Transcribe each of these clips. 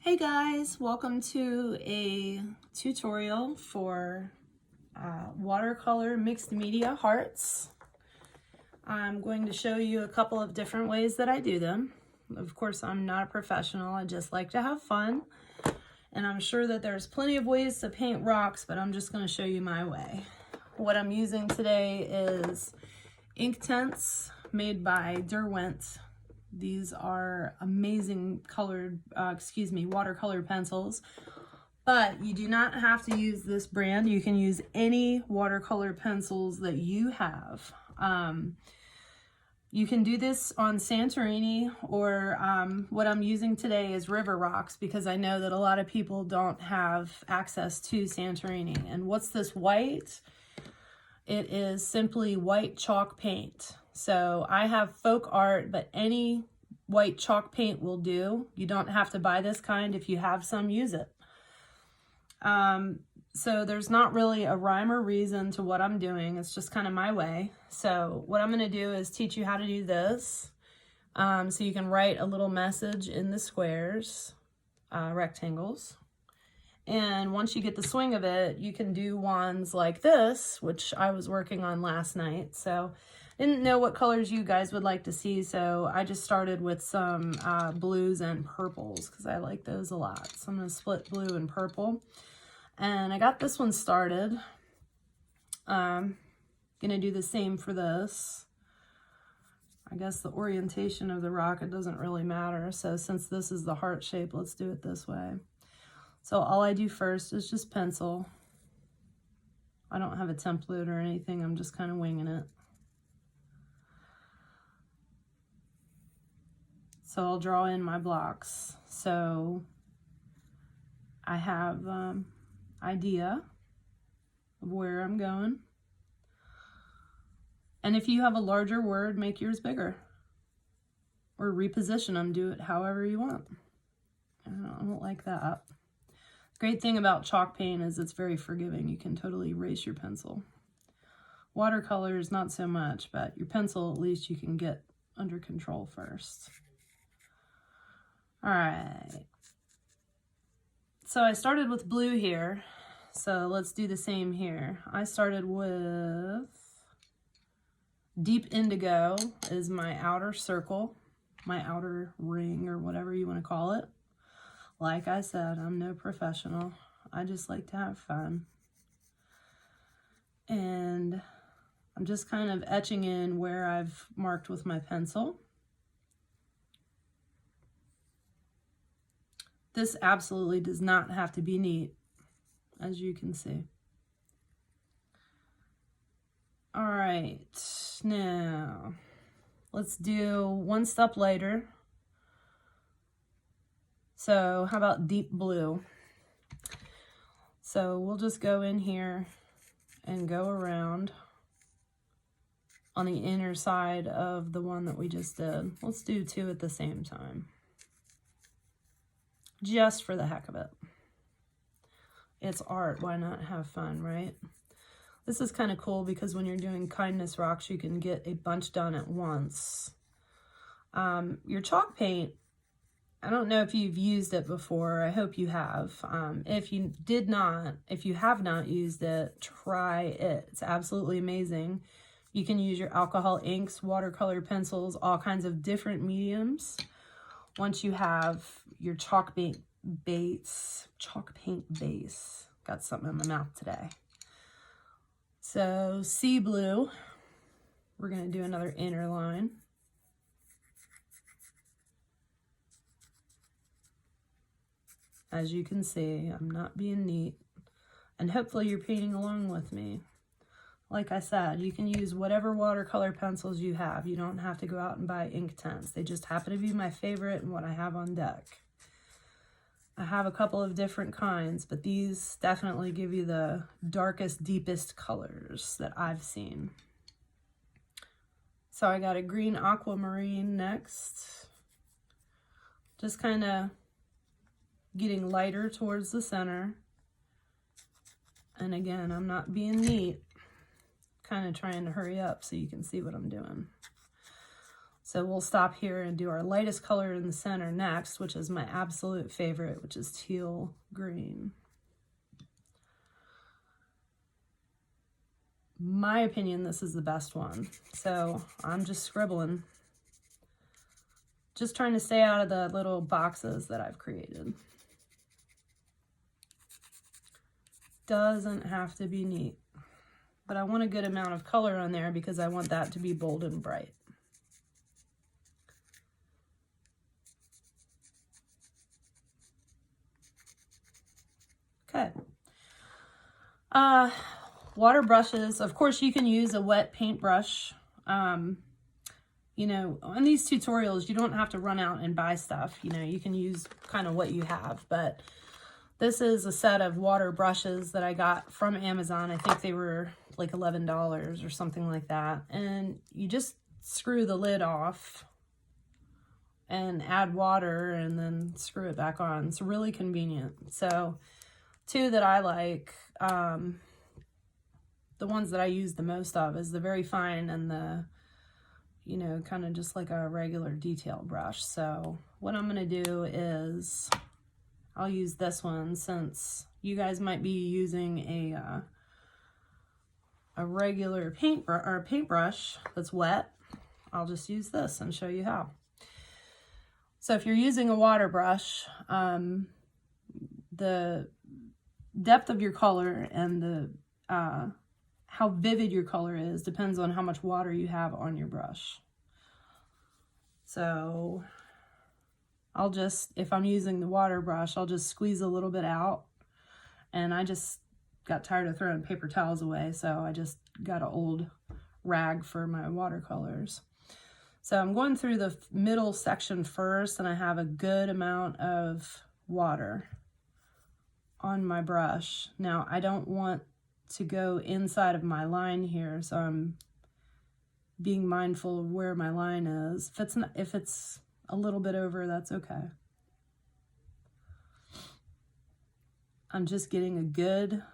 Hey guys, welcome to a tutorial for watercolor mixed media hearts. I'm going to show you a couple of different ways that I do them. Of course, I'm not a professional, I just like to have fun. And I'm sure that there's plenty of ways to paint rocks, but I'm just going to show you my way. What I'm using today is Inktense made by Derwent. These are amazing colored, watercolor pencils, but you do not have to use this brand. You can use any watercolor pencils that you have. You can do this on Santorini, or what I'm using today is river rocks, because I know that a lot of people don't have access to Santorini. And what's this white? It is simply white chalk paint. So I have folk art, but any white chalk paint will do. You don't have to buy this kind. If you have some, use it. So there's not really a rhyme or reason to what I'm doing. It's just kind of my way. So what I'm going to do is teach you how to do this. So you can write a little message in the squares, rectangles. And once you get the swing of it, you can do ones like this, which I was working on last night. So I didn't know what colors you guys would like to see, so I just started with some blues and purples because I like those a lot. So I'm going to split blue and purple. And I got this one started. Going to do the same for this. I guess the orientation of the rock, it doesn't really matter. So since this is the heart shape, let's do it this way. So all I do first is just pencil. I don't have a template or anything. I'm just kind of winging it. So I'll draw in my blocks. So I have idea of where I'm going. And if you have a larger word, make yours bigger. Or reposition them, do it however you want. I don't like that. Great thing about chalk paint is it's very forgiving. You can totally erase your pencil. Watercolor is not so much, but your pencil, at least you can get under control first. All right. So I started with blue here. So let's do the same here. I started with deep indigo is my outer circle, my outer ring, or whatever you want to call it. Like I said, I'm no professional. I just like to have fun. And I'm just kind of etching in where I've marked with my pencil. This absolutely does not have to be neat, as you can see. All right, now let's do one step later. So how about deep blue? So we'll just go in here and go around on the inner side of the one that we just did. Let's do two at the same time. Just for the heck of it. It's art, why not have fun, right? This is kind of cool because when you're doing kindness rocks, you can get a bunch done at once. Your chalk paint, I don't know if you've used it before. I hope you have. If you have not used it, try it. It's absolutely amazing. You can use your alcohol inks, watercolor pencils, all kinds of different mediums. Once you have your chalk paint base, got something in my mouth today. So sea blue, we're going to do another inner line. As you can see, I'm not being neat, and hopefully you're painting along with me. Like I said, you can use whatever watercolor pencils you have. You don't have to go out and buy Inktense. They just happen to be my favorite and what I have on deck. I have a couple of different kinds, but these definitely give you the darkest, deepest colors that I've seen. So I got a green aquamarine next. Just kind of getting lighter towards the center. And again, I'm not being neat. Kind of trying to hurry up so you can see what I'm doing. So we'll stop here and do our lightest color in the center next, which is my absolute favorite, which is teal green. My opinion, this is the best one. So I'm just scribbling, just trying to stay out of the little boxes that I've created. Doesn't have to be neat, but I want a good amount of color on there because I want that to be bold and bright. Okay. Water brushes, of course you can use a wet paintbrush. You know, on these tutorials, you don't have to run out and buy stuff. You know, you can use kind of what you have, but this is a set of water brushes that I got from Amazon. I think they were like $11 or something like that. And you just screw the lid off and add water and then screw it back on. It's really convenient. So two that I like, the ones that I use the most of is the very fine and the, you know, kind of just like a regular detail brush. So what I'm going to do is I'll use this one since you guys might be using a regular paintbrush that's wet. I'll just use this and show you how. So if you're using a water brush, the depth of your color and the how vivid your color is depends on how much water you have on your brush. So I'll just, if I'm using the water brush, I'll just squeeze a little bit out. And I just got tired of throwing paper towels away, so I just got an old rag for my watercolors. So I'm going through the middle section first, and I have a good amount of water on my brush. Now I don't want to go inside of my line here, so I'm being mindful of where my line is. If it's a little bit over, that's okay. I'm just getting a good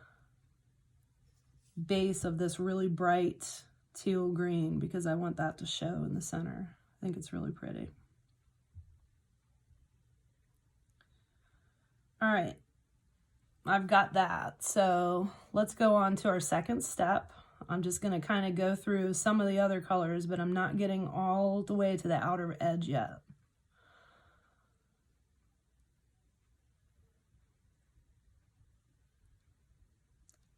base of this really bright teal green because I want that to show in the center. I think it's really pretty. All right, I've got that. So let's go on to our second step. I'm just going to kind of go through some of the other colors, but I'm not getting all the way to the outer edge yet.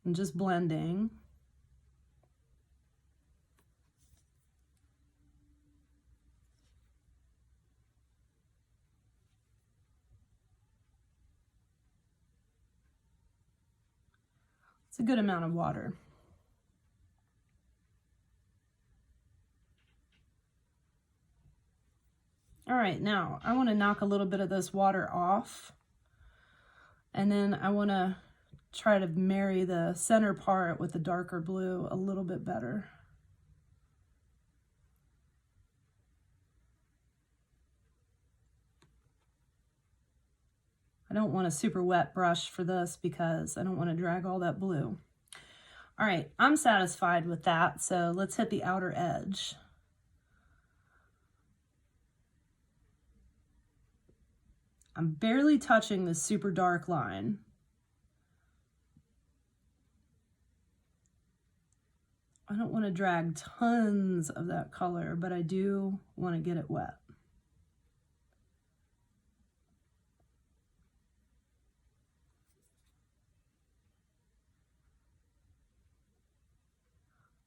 I'm just blending. It's a good amount of water. All right, now I want to knock a little bit of this water off, and then I want to try to marry the center part with the darker blue a little bit better. I don't want a super wet brush for this because I don't want to drag all that blue. All right, I'm satisfied with that, so let's hit the outer edge. I'm barely touching this super dark line. I don't want to drag tons of that color, but I do want to get it wet.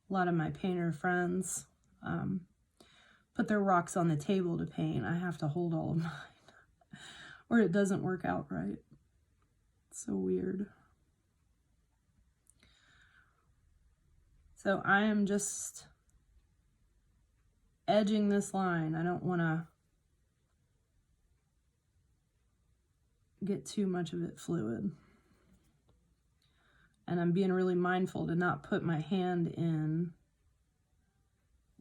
A lot of my painter friends put their rocks on the table to paint. I have to hold all of mine or it doesn't work out right. It's so weird. So I am just edging this line. I don't want to get too much of it fluid. And I'm being really mindful to not put my hand in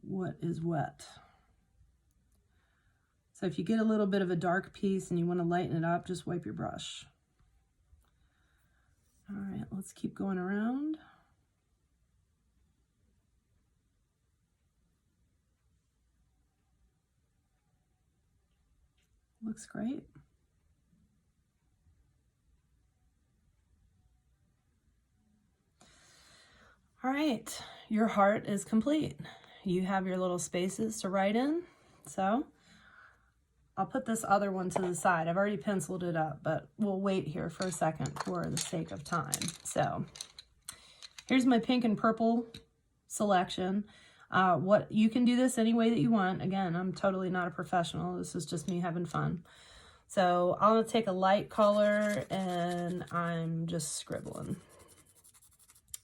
what is wet. So if you get a little bit of a dark piece and you want to lighten it up, just wipe your brush. All right, let's keep going around. Looks great. All right, your heart is complete. You have your little spaces to write in. So I'll put this other one to the side. I've already penciled it up, but we'll wait here for a second for the sake of time. So here's my pink and purple selection. What you can do this any way that you want. Again, I'm totally not a professional. This is just me having fun. So I'm gonna take a light color and I'm just scribbling.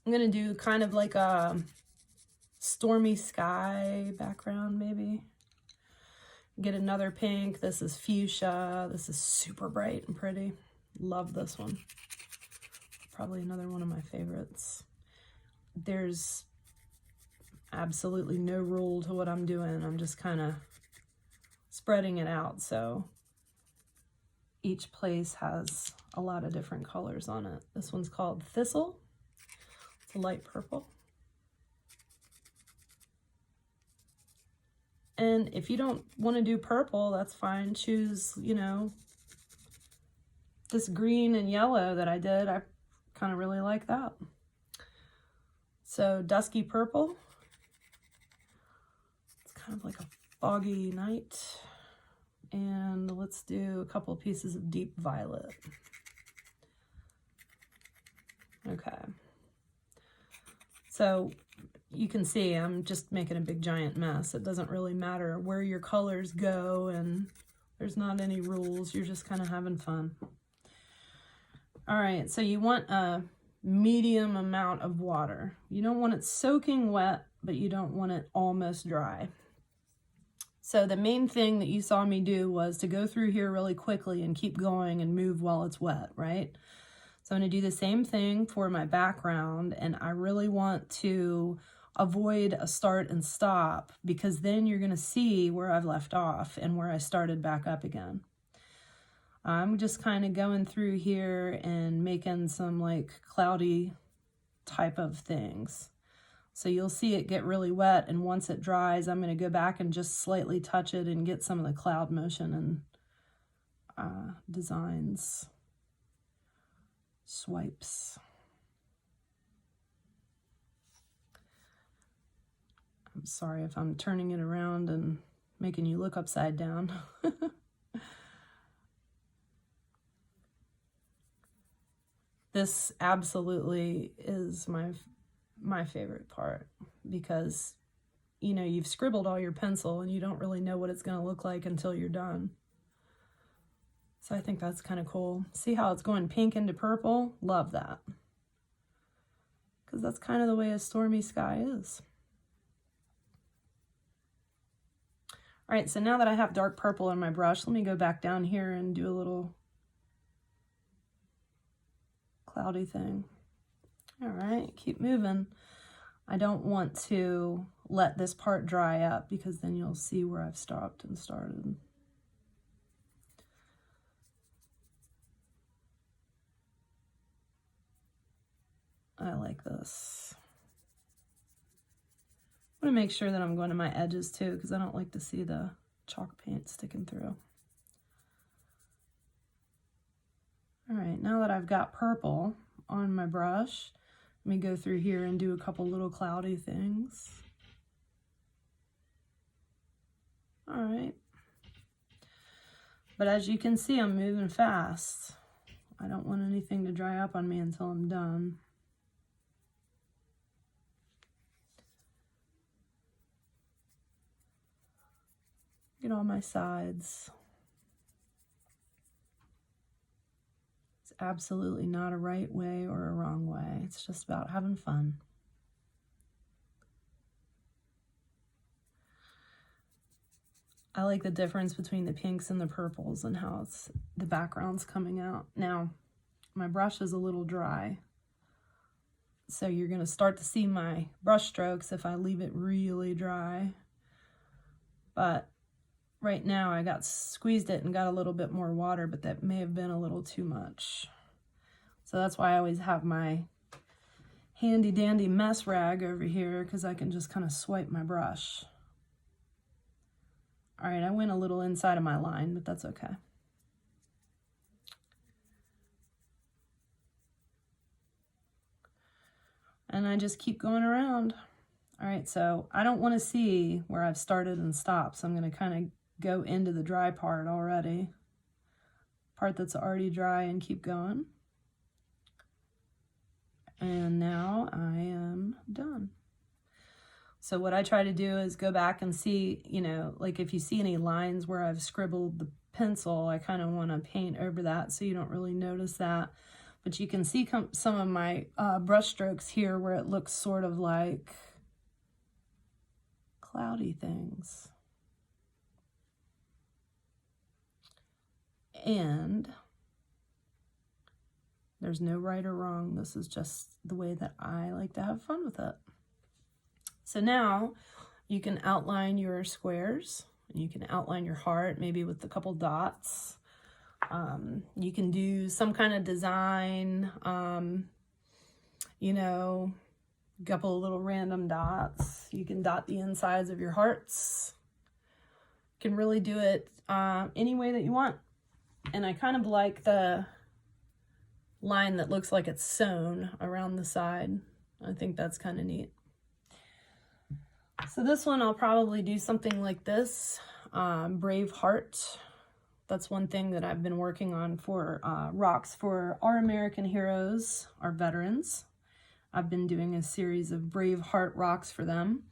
I'm gonna do kind of like a stormy sky background maybe. Get another pink. This is fuchsia. This is super bright and pretty. Love this one. Probably another one of my favorites. There's absolutely no rule to what I'm doing. I'm just kind of spreading it out. So each place has a lot of different colors on it. This one's called Thistle. It's a light purple. And if you don't want to do purple, that's fine. Choose, you know, this green and yellow that I did. I kind of really like that. So dusky purple. It's kind of like a foggy night. And let's do a couple of pieces of deep violet. Okay. So you can see I'm just making a big giant mess. It doesn't really matter where your colors go, and there's not any rules. You're just kind of having fun. All right, so you want a medium amount of water. You don't want it soaking wet, but you don't want it almost dry. So the main thing that you saw me do was to go through here really quickly and keep going and move while it's wet, right? So I'm going to do the same thing for my background, and I really want to avoid a start and stop, because then you're going to see where I've left off and where I started back up again. I'm just kind of going through here and making some like cloudy type of things. So you'll see it get really wet, and once it dries, I'm going to go back and just slightly touch it and get some of the cloud motion and designs. Swipes. I'm sorry if I'm turning it around and making you look upside down. This absolutely is my favorite part, because you know, you've scribbled all your pencil and you don't really know what it's going to look like until you're done. So I think that's kind of cool. See how it's going pink into purple? Love that. Because that's kind of the way a stormy sky is. All right, so now that I have dark purple in my brush, let me go back down here and do a little cloudy thing. All right, keep moving. I don't want to let this part dry up, because then you'll see where I've stopped and started. I like this. I'm going to make sure that I'm going to my edges too, because I don't like to see the chalk paint sticking through. All right, now that I've got purple on my brush, let me go through here and do a couple little cloudy things. All right. But as you can see, I'm moving fast. I don't want anything to dry up on me until I'm done. Get all my sides. It's absolutely not a right way or a wrong way. It's just about having fun. I like the difference between the pinks and the purples and how the background's coming out. Now, my brush is a little dry, so you're going to start to see my brush strokes if I leave it really dry. But right now I got squeezed it and got a little bit more water, but that may have been a little too much. So that's why I always have my handy dandy mess rag over here, because I can just kind of swipe my brush. All right, I went a little inside of my line, but that's okay. I just keep going around. All right, so I don't want to see where I've started and stopped, so I'm going to kind of go into the dry part already. Part that's already dry, and keep going. And now I am done. So what I try to do is go back and see, you know, like if you see any lines where I've scribbled the pencil, I kind of want to paint over that so you don't really notice that. But you can see some of my brush strokes here where it looks sort of like cloudy things. And there's no right or wrong. This is just the way that I like to have fun with it. So now you can outline your squares. You can outline your heart, maybe with a couple dots. You can do some kind of design, you know, a couple of little random dots. You can dot the insides of your hearts. You can really do it any way that you want. And I kind of like the line that looks like it's sewn around the side. I think that's kind of neat. So this one I'll probably do something like this, Brave Heart. That's one thing that I've been working on for rocks for our American heroes, our veterans. I've been doing a series of Brave Heart rocks for them.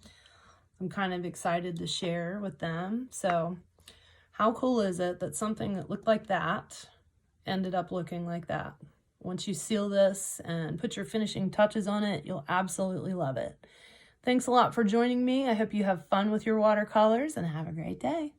I'm kind of excited to share with them. So how cool is it that something that looked like that ended up looking like that? Once you seal this and put your finishing touches on it, you'll absolutely love it. Thanks a lot for joining me. I hope you have fun with your watercolors and have a great day.